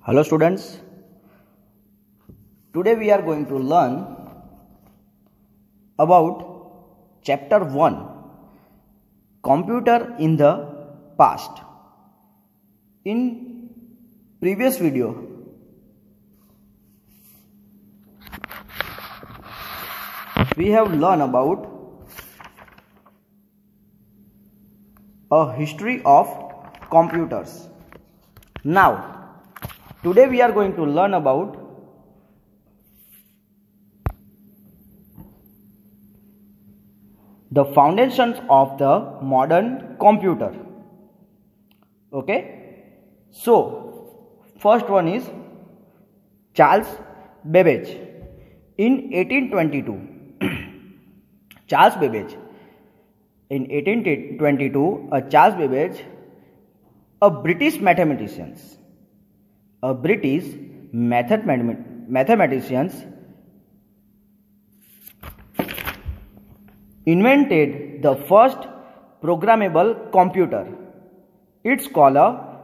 Hello students, today we are going to learn about chapter 1, Computer in the Past. In previous video, we have learned about a history of computers. Now, today we are going to learn about the foundations of the modern computer. Okay, so first one is Charles Babbage in 1822. Charles Babbage in 1822, Charles Babbage, a British mathematician, invented the first programmable computer. It's called a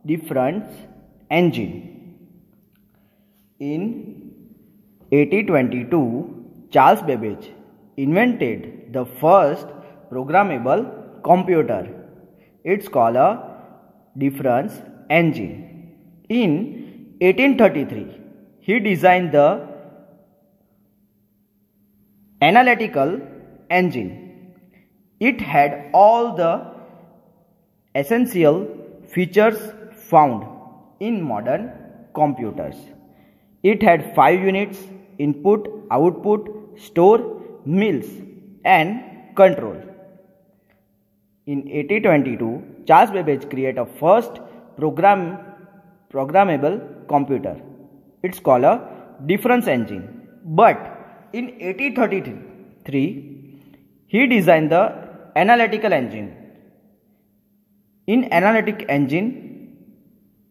difference engine. In 1822, Charles Babbage invented the first programmable computer. It's called a difference engine. In 1833, he designed the analytical engine. It had all the essential features found in modern computers. It had 5 units: input, output, store, mills, and control. In 1822, Charles Babbage created a first programmable computer. It's called a difference engine. But in 1833, he designed the analytical engine. In analytic engine,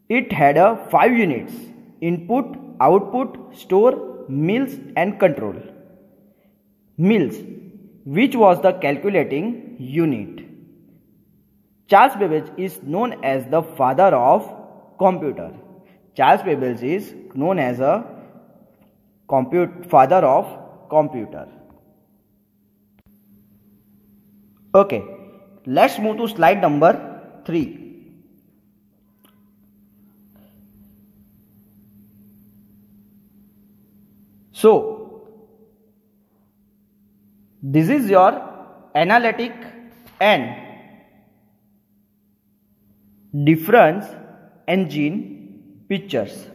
it had 5 units: input, output, store, mills, and control. Mills, which was the calculating unit. Charles Babbage is known as the father of computer. Charles Babbage is known as a father of computer. Okay, let's move to slide number 3. So, this is your analytic and difference engine pictures.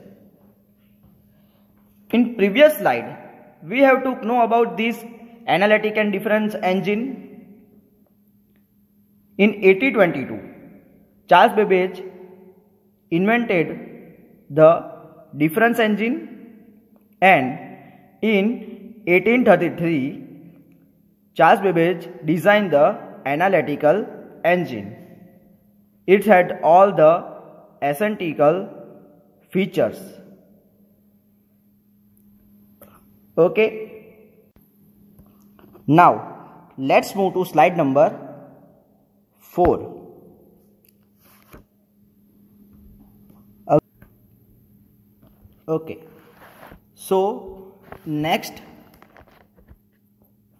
In previous slide, we have to know about this analytic and difference engine. In 1822, Charles Babbage invented the difference engine, and in 1833, Charles Babbage designed the analytical engine. It had all the essential features. Okay. Now, let's move to slide number 4. Okay. So, next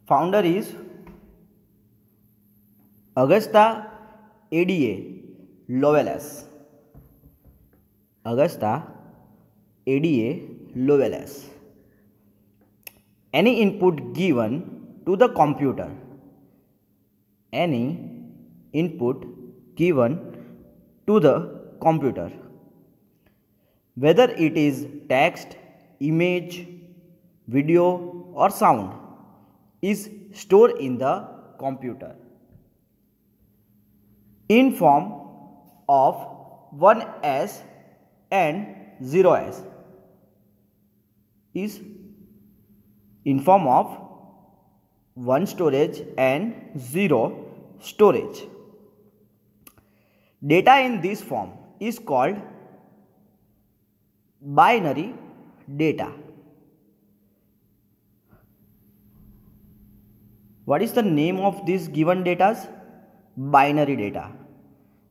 founder is Augusta Ada Lovelace. Augusta Ada Lovelace. Any input given to the computer. Any input given to the computer, whether it is text, image, video, or sound, is stored in the computer in form of 1s and 0s, is in form of 1 storage and 0 storage. Data in this form is called binary data. What is the name of this given data? Binary data.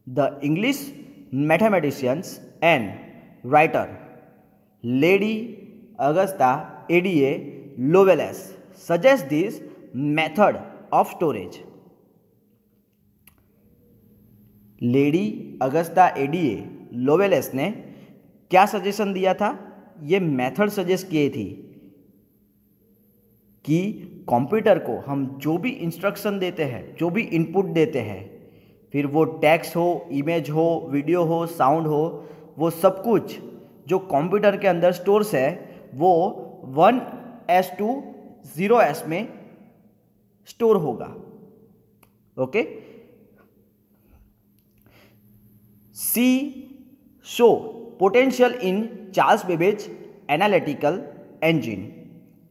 The English mathematicians and writer Lady Augusta Ada Lovelace suggests this method of storage. Lady Augusta Ada Lovelace ने क्या suggestion दिया था? ये method suggest किए थी कि computer को हम जो भी इंस्ट्रक्शन देते हैं, जो भी इनपुट देते हैं, फिर वो टेक्स्ट हो, इमेज हो, वीडियो हो, साउंड हो, वो सब कुछ जो कंप्यूटर के अंदर स्टोर्स है वो 1s to 0s में स्टोर होगा. Okay. She saw potential in Charles Babbage's analytical engine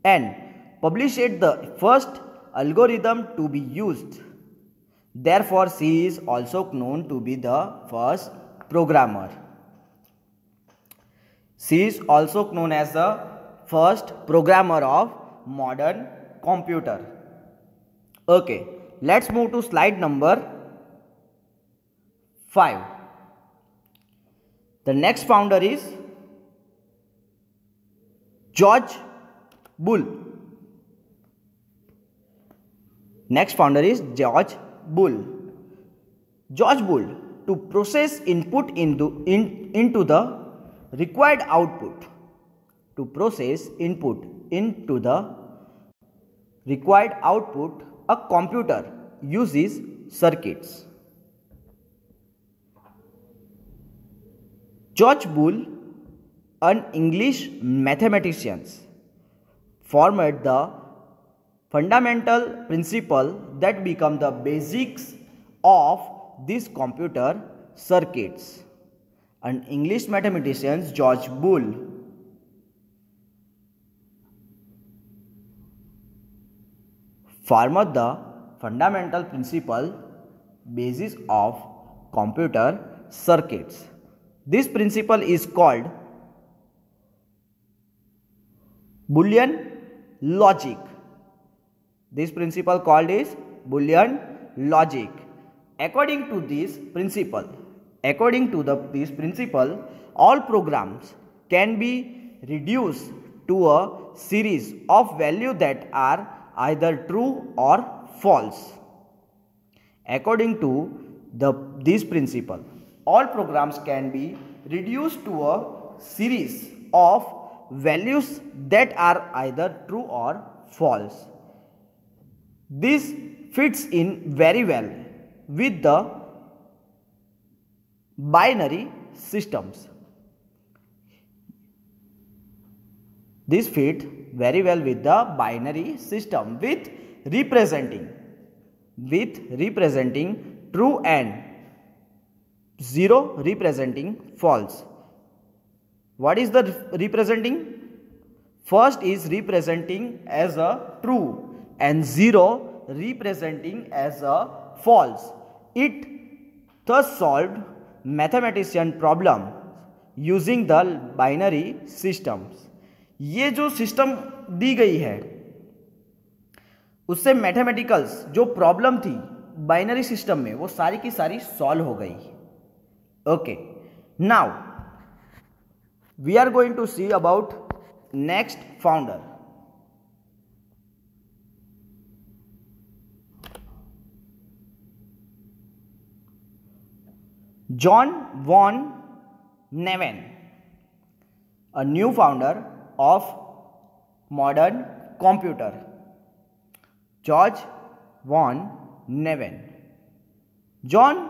and published the first algorithm to be used. Therefore, she is also known to be the first programmer. She is also known as the first programmer of modern computer. Okay, let's move to slide number 5. The next founder is George Bull. Next founder is George Bull. George Bull, to process input into the required output. To process input into the required output, a computer uses circuits. George Bull, an English mathematician, formed the fundamental principle that become the basics of these computer circuits. An English mathematician, George Bull, formed the fundamental principle basis of computer circuits. This principle is called Boolean logic. This principle called is Boolean logic. According to this principle, all programs can be reduced to a series of values that are either true or false. According to this principle, all programs can be reduced to a series of values that are either true or false. This fits in very well with the binary systems. This fits very well with the binary system with representing true and 0 representing false. What is the representing? First is representing as a true and 0 representing as a false. It thus solved mathematician problem using the binary systems. ये जो system दी गई है उससे mathematicals जो problem थी binary system में वो सारी की सारी सॉल्व हो गई. Okay, now we are going to see about next founder. John von Neumann, a new founder of modern computer. George von Neumann. John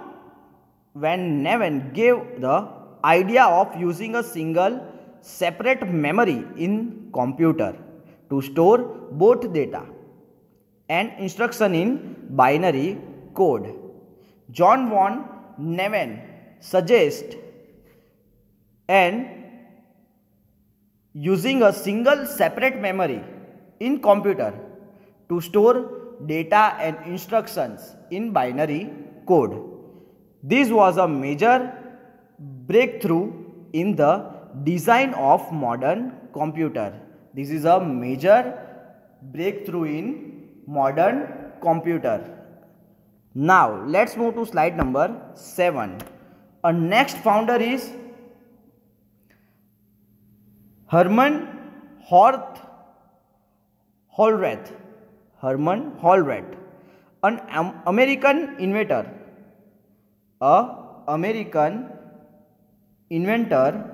van Neumann gave the idea of using a single separate memory in computer to store both data and instruction in binary code. John von Neumann suggests and using a single separate memory in computer to store data and instructions in binary code. This was a major breakthrough in the design of modern computer. This is a major breakthrough in modern computer. Now let's move to slide number 7. Our next founder is Herman Horth Hollrath. Herman Hollrath, an American inventor. A American inventor,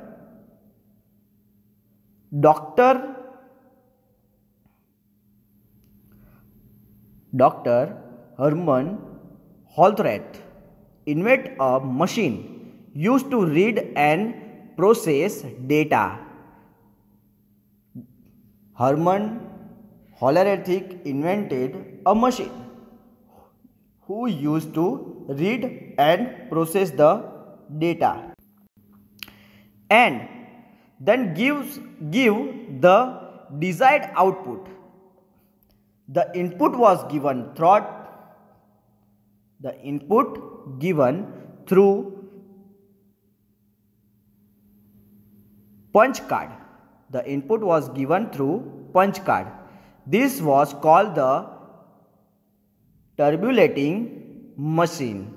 Dr. Herman Hollrath invented a machine used to read and process data. Herman Hollrath invented a machine who used to read and process the data and then give the desired output. The input was given through punch card. The input was given through punch card. This was called the tabulating machine.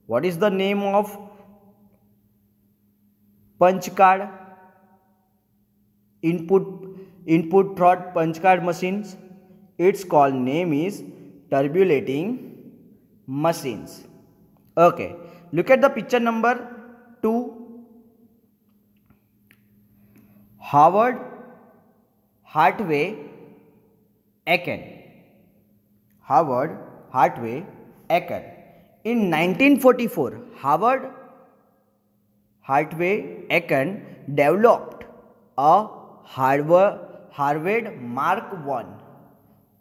What is the name of punch card? Input through punch card machines. Its called name is tabulating machines. Okay, look at the picture number 2. Howard Hartway Aiken. Howard Hartway Aiken. In 1944, Howard Hartway Aiken developed a Harvard Mark I,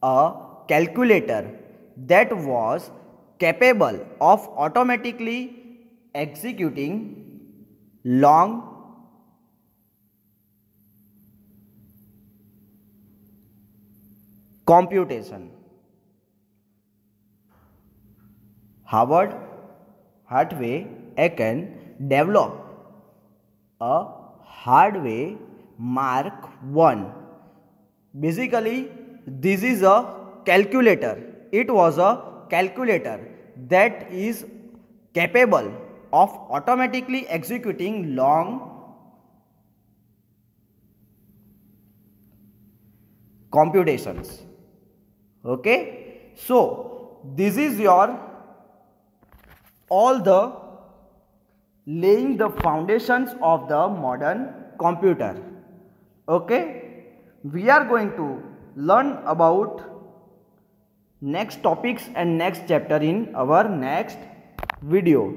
a calculator that was capable of automatically executing long computation. Howard Hartway Aiken developed a Hartway Mark I. Basically, this is a calculator. It was a calculator that is capable of automatically executing long computations. Okay, so this is your all the laying the foundations of the modern computer. Okay, we are going to learn about next topics and next chapter in our next video.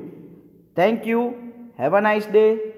Thank you. Have a nice day.